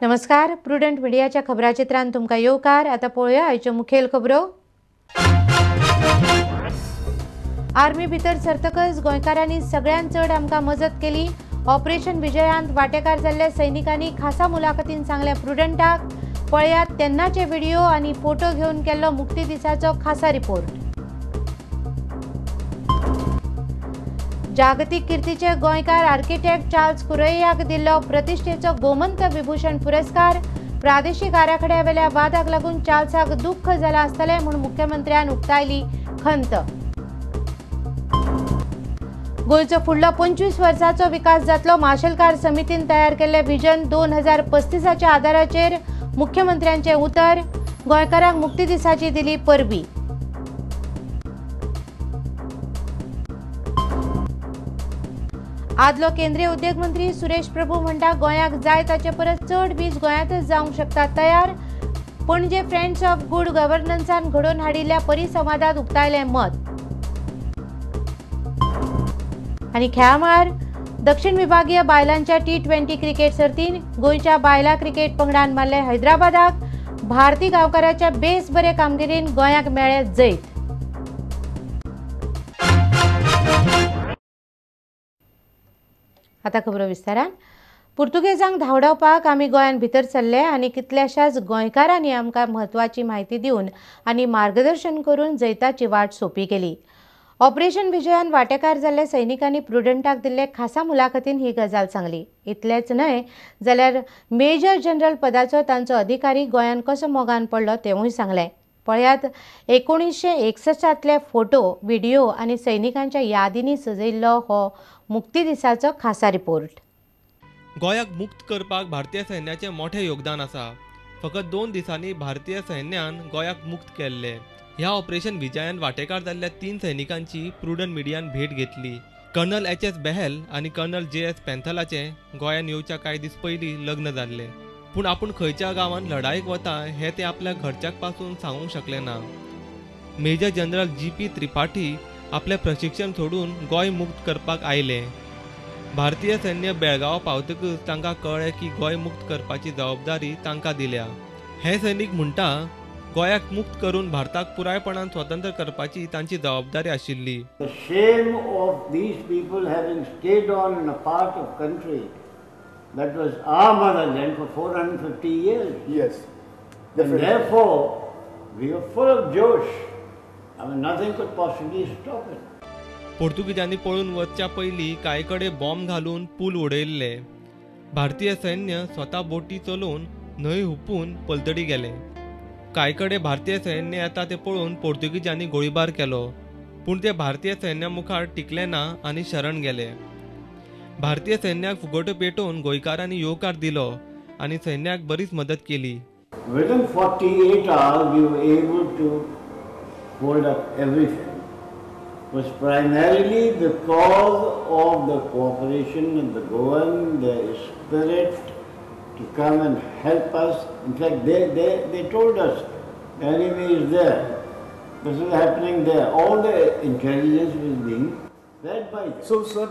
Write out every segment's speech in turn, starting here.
नमस्कार, प्रुडंट मिडियाच्या खबराचित्रांत तुमकां येवकार. आता पळोवया आयच्यो मुखेल खबरो. आर्मी भितर सरतकच गोंयकारांनी सगळ्यांत चड आमकां मजत केली. ऑपरेशन विजयांत वांटेकार जाल्ल्या सैनिकांनी खासा मुलाखतीन सांगले प्रुडंटाक. पळयात तेन्नाचे व्हिडिओ आनी फोटो घेवन केल्लो मुक्ती दिसाचो खासा रिपोर्ट. जागतीक कीर्तीचे गोंयकार आर्किटेक्ट चार्ल्स कुरैयाक दिल्लो प्रतिश्ठेचो गोमंत विभूषण पुरस्कार. प्रादेशीक आराखड्यावेल्या वादाक लागून चार्ल्साक दुख्ख जाला आसतलें म्हूण मुख्यमंत्र्यान उक्तायली खंत. गोंयचो फुडलो 25 वर्सांचो विकास जातलो. माशेलकार समितीन तयार केल्ले व्हिजन 2035च्या आदाराचेर मुख्यमंत्र्यांचे उतर. गोंयकारांक मुक्ती दिसाची दिली परबी. आदलो केंद्रीय उद्योग मंत्री सुरेश प्रभू म्हणटा गोंयाक जाय ताचे परस चड वीज गोंयांतच जावंक शकता तयार. पणजे फ्रेंड्स ऑफ गुड गव्हर्नन्सान घडोवन हाडिल्ल्या परिसंवादात उक्तायलें मत. आनी खेळा मळार दक्षिण विभागीय बायलांच्या T20 क्रिकेट सर्तीन गोंयच्या बायलां क्रिकेट पंगडान मारले हैदराबादाक. भारती गांवकाराच्या बेस बरे कामगिरीन गोंयाक मेळ्ळे जैत. आता खबरो विस्तारान. पुर्तुगेजांक धांवडावपाक आमी गोंयान भितर सरले आनी कितल्याशाच गोंयकारांनी आमकां म्हत्वाची म्हायती दिवन आनी मार्गदर्शन करून जैताची वाट सोंपी केली. ऑपरेशन विजयान वांटेकार जाल्ल्या सैनिकांनी प्रुडंटाक दिल्ले खासा मुलाखतीन ही गजाल सांगली. इतलेंच न्हय जाल्यार मेजर जनरल पदाचो तांचो अधिकारी गोंयान कसो मोगान पडलो तेवूय सांगलें. पळयात 1961तले फोटो, व्हिडिओ आनी सैनिकांच्या यादींनी सजयल्लो हो मुक्ती दिसाचो खासा रिपोर्ट. गोंयाक मुक्त करपाक भारतीय सैन्याचे मोठे योगदान आसा. फकत 2 दिसांनी भारतीय सैन्यान गोंयाक मुक्त केल्ले. ह्या ऑपरेशन विजयान वांटेकार जाल्ल्या 3 सैनिकांची प्रुडंट मिडियान भेट घेतली. कर्नल HS बेहल आनी कर्नल JS पेंथलाचे गोंयान येवच्या कांय दीस पयलीं लग्न जाल्ले. पूण आपूण खंयच्या गांवांत लढायक वता हें ते आपल्या घरच्याक पासून सांगूंक शकले ना. मेजर जनरल GP त्रिपाठी आपले प्रशिक्षण सोडून गोंय मुक्त करपाक आयले. भारतीय सैन्य बेळगांव पावतकच तांकां कळ्ळें की गोंय मुक्त करपाची जबाबदारी तांकां दिल्या. हे सैनीक म्हणटा गोंयाक मुक्त करून भारताक पुरायपणान स्वतंत्र करपाची तांची जबाबदारी आशिल्ली. The shame of these people having stayed on in a part of country that was our motherland for 450 years. Yes. And therefore, we were full of josh. I mean, nothing could possibly stop it. पोर्तुगीजांनी पळून वचच्या पयलीं कांयकडे bomb घालून पूल उडयल्ले. भारतीय सैन्य स्वता बोटी चलोवन न्हंय हुपून पलतडी गेले. कांयकडे भारतीय सैन्य येता ते पळोवन पोर्तुगीजांनी गोळीबार केलो. पूण ते भारतीय सैन्या मुखार टिकले ना आनी शरण गेले. भारतीय सैन्याक फुगोट्यो पेटोवन गोंयकारांनी येवकार दिलो आनी सैन्याक बरीच मदत केली. Within 48 hours, we were able to hold up everything. It was primarily because of the cooperation of the Goan, their spirit to come and help us. In fact, they told us the enemy is there. This is happening there. All the intelligence was being fed by them. So, sir,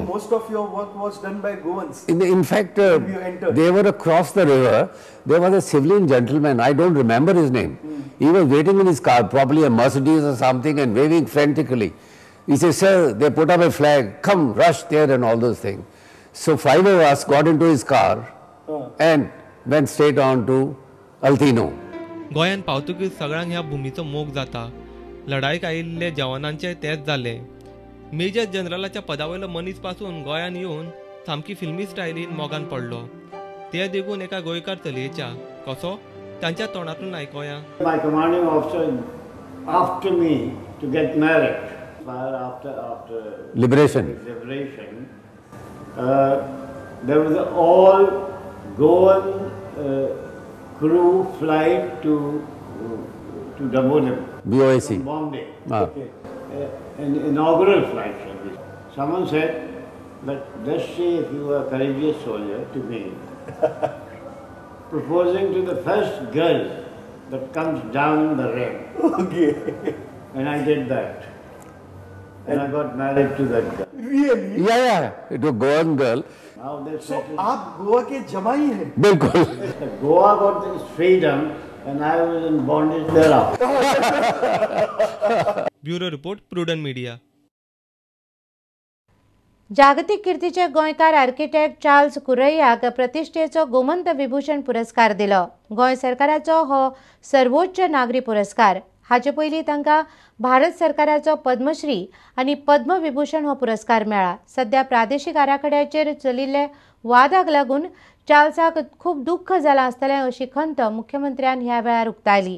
most of your work was done by Goans. In fact, they were across the river. There was a civilian gentleman, I don't remember his name. He was waiting in his car, probably a Mercedes or something, and waving frantically. He said, sir, they put up a flag, come, rush there and all those things. So 5 of us got into his car and went straight on to Altino. गोंयान पावतकीच सगळ्यांक ह्या भुमीचो मोग जाता. लढायक आयिल्ले जवानांचे तेच जाले. मेजर जनरलाच्या पदावयलो मनीस पासून गोंयान येवन सामकी फिल्मी स्टायलीन मोगान पडलो. ते देखून एका गोंयकार चलयेच्या कसो त्यांच्या तोंडातून ऐकूया. My commanding officer after me to get married. After Liberation. There was all Goan crew flight to Damodaram. BOAC. From Bombay. Ah. Okay. An inaugural flight service. Someone said that just see if you are a courageous soldier to me, proposing to the first girl that comes down the ramp. Okay. And I did that. And I got married to that girl. Really? Yeah. It was Goan girl. Now they So settled. आप गोवा के जमाई हैं? बिल्कुल. Goa got its freedom and I was in bondage thereafter. Bureau report, prudent media. जागतीक कीर्तीचे गोंयकार architect Charles कुरैयाक प्रतिश्ठेचो Gomant Vibhushan पुरस्कार दिलो. गोंय सरकाराचो हो सर्वोच्च नागरी पुरस्कार. हाचे पयलीं तांकां भारत सरकाराचो पद्मश्री आनी पद्मविभूषण हो पुरस्कार मेळ्ळा. सध्या प्रादेशीक आराखड्याचेर चलिल्ले वादाक लागून चार्ल्साक खूब दुख्ख जालां आसतलें अशी खंत मुख्यमंत्र्यान ह्या वेळार उक्तायली.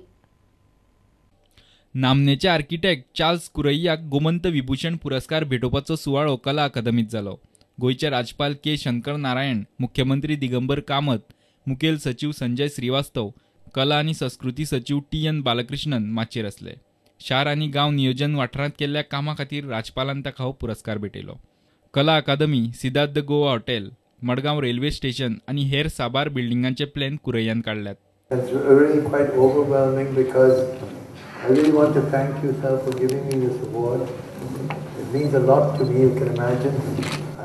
नामनेचे आर्किटेक्ट चार्ल्स कुरैयाक गोमंत विभूषण पुरस्कार भेटोवपाचो सुवाळो कला अकादमीत जालो. गोयचे राज्यपाल के शंकर नारायण, मुख्यमंत्री दिगंबर कामत, मुखेल सचिव संजय श्रीवास्तव, कला आनी संस्कृती सचिव TN बालकृष्णन माचयेर आसले. शार आनी गांव नियोजन वाठारांत केल्ल्या कामा खातीर राज्यपालान ताका हो पुरस्कार भेटयलो. Kala Academy, Siddharth Goa hotel, Madgaon railway station आनी हेर साबार बिल्डिंगांचे प्लॅन कुरैयान काडल्यात. It's really quite overwhelming because I really want to thank you, sir, for giving me this award. It means a lot to me, you can imagine.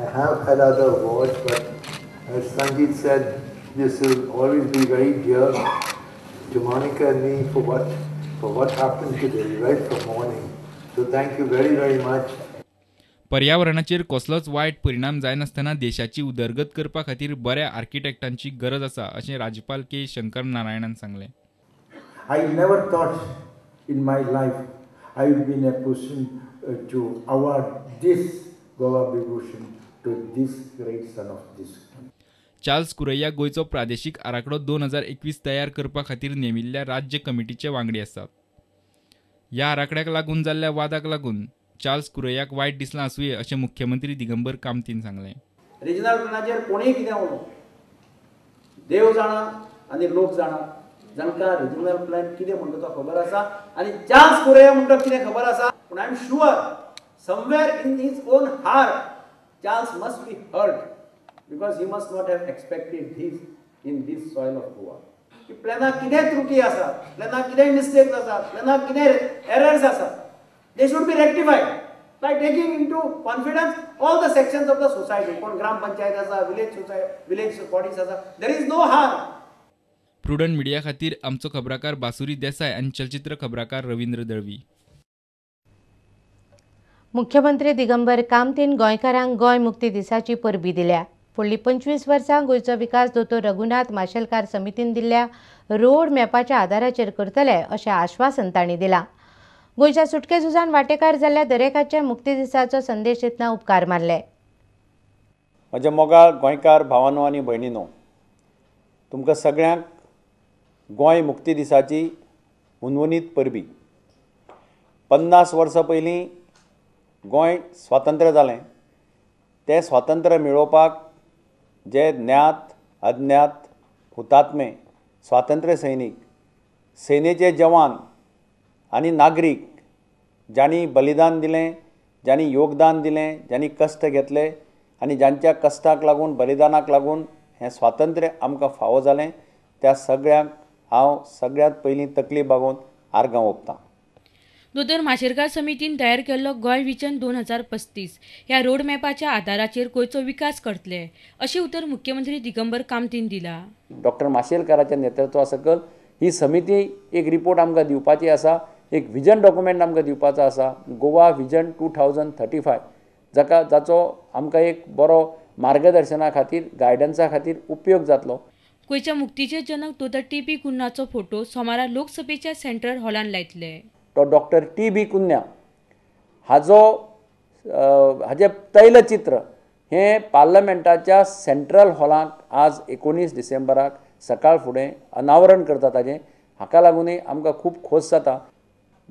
I have had other awards, but as Sangeet said, this will always be very dear to Monica and me for what happened today, right from morning. So thank you very, very much. पर्यावरणाचेर कसलोच वायट परिणाम जायनासतना देशाची उदरगत करपा खातीर बऱ्या आर्किटेक्टांची गरज आसा अशें राज्यपाल के शंकर नारायणान सांगलें. I never thought in my life I would be in a position to award this Goa Vibhushan to this great son of this. Charles Correia गोयचो प्रादेशीक आराखडो 2021 तयार करपा खातीर नेमिल्ल्या राज्य कमिटीचे वांगडी आसात. ह्या आराखड्याक लागून जाल्ल्या वादाक लागून चार्ल्स कुरैयाक वायट दिसलां आसूंये अशें मुख्यमंत्री दिगंबर कामतीन सांगलें. रिजनल प्लॅनाचेर कोणीय कितें उलो, देव जाणा आनी लोक जाणा, जांकां रिजनल प्लॅन कितें म्हणटा तो खबर आसा आनी चार्ल्स कुरैया म्हणटा कितें खबर आसा. पूण I am sure somewhere in his own heart Charles must be hurt because he must not have expected this in this soil of Goa. की प्लॅनाक कितें त्रुटी आसा, प्लॅनाक कितें मिस्टेक्स आसा, प्लॅनाक कितें एरर्स आसा, they should be rectified by taking into confidence all the sections of the society. कोण ग्राम पंचायत आसा, village bodies आसा, there is no harm. Prudent media खातीर आमचो खबराकार बासुरी देसाय आनी चलचित्र खबराकार रवींद्र दळवी. मुख्यमंत्री दिगंबर कामतीन गोंयकारांक गोंय मुक्ती दिसाची परबी दिल्या. फुडलीं 25 वर्सां गोंयचो विकास दोतोर रघुनाथ माशेलकार समितीन दिल्ल्या रोड मॅपाच्या आदाराचेर करतले अशें आश्वासन तांणी दिलां. गोंयच्या सुटके झुजान वांटेकार जाल्ल्या दरेकाचे मुक्ती दिसाचो संदेश दितना उपकार मारले. म्हज्या मोगाळ गोंयकार भावांनो आनी भयणींनो, तुमकां सगळ्यांक गोंय मुक्ती दिसाची हुनहुनीत परबी. 50 वर्सां पयलीं गोंय स्वातंत्र्य जालें. तें स्वातंत्र्य मेळोवपाक जे ज्ञात अज्ञात हुतात्मे स्वातंत्र्य सैनीक, सेनेचे जवान आनी नागरीक ज्यांनी बलिदान दिलें, ज्यांनी योगदान दिलें, ज्यांनी कश्ट घेतले आनी ज्यांच्या कश्टाक लागून बलिदानाक लागून हें स्वातंत्र्य आमकां फावो जालें, त्या सगळ्यांक हांव सगळ्यांत पयलीं तकली बागोवन आर्गां ओंपतां. दोतोर माशेलकार समितीन तयार केल्लो गोंय विजन 2035 ह्या रोड मॅपाच्या आदाराचेर गोंयचो विकास करतले अशें उतर मुख्यमंत्री दिगंबर कामतीन दिला. डॉक्टर माशेलकाराच्या नेतृत्वा सकल ही समिती एक रिपोर्ट आमकां दिवपाची आसा, एक विजन डॉक्युमेंट आमकां दिवपाचो आसा, गोवा विजन 2035, जाचो आमकां एक बरो मार्गदर्शना खातीर, गायडन्सा खातीर उपयोग जातलो. गोंयच्या मुक्तीचे जनक दोतोर TB कुन्नाचो फोटो सोमारा लोकसभेच्या सेंट्रल हॉलान लायतले. तो डॉक्टर TB कुन्या हाजे तैलचित्र हें पार्लमेंटाच्या सेंट्रल हॉलांत आज 19 डिसेंबराक सकाळ फुडें अनावरण करता ताजें हाका लागूनय आमकां खूब खोस जाता.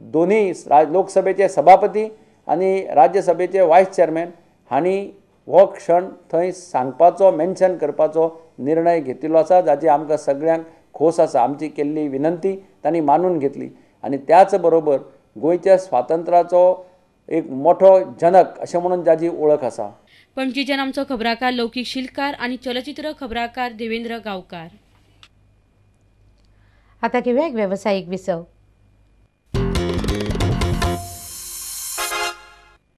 दोनूय लोकसभेचे सभापती आनी राज्यसभेचे वायस चेअरमॅन हांणी हो क्षण थंय सांगपाचो मेन्शन करपाचो निर्णय घेतिल्लो आसा, जाची आमकां सगळ्यांक खोस आसा. आमची केल्ली विनंती तांणी मानून घेतली आनी त्याच बरोबर गोंयच्या स्वातंत्र्याचो एक मोठो जनक अशें म्हणून जाची वळख आसा. पणजीच्यान आमचो खबराकार लौकीक शिलकार आनी चलचित्र खबराकार देवेंद्र गांवकार. आता घेऊया एक व्यावसायिक विसव.